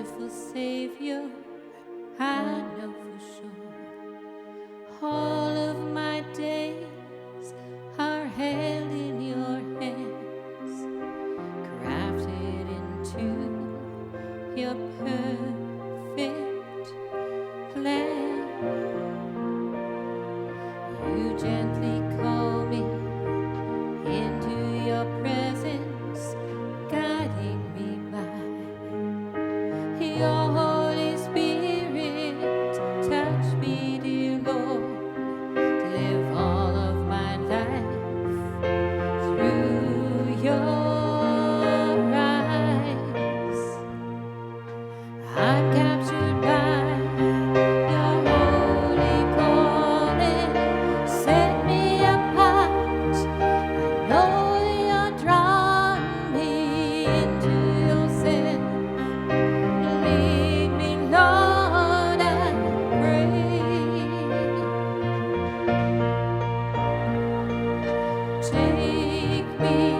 wonderful Savior, I know for sure. All of my days are held in your hands, crafted into your perfect plan. You gently call me into your presence, guiding me by your Holy Spirit. Touch me, dear Lord, to live all of my life through your eyes. I'm captured by your holy calling. Set me apart. I know you're drawing me into yourself. Lead me, Lord, I pray. Take me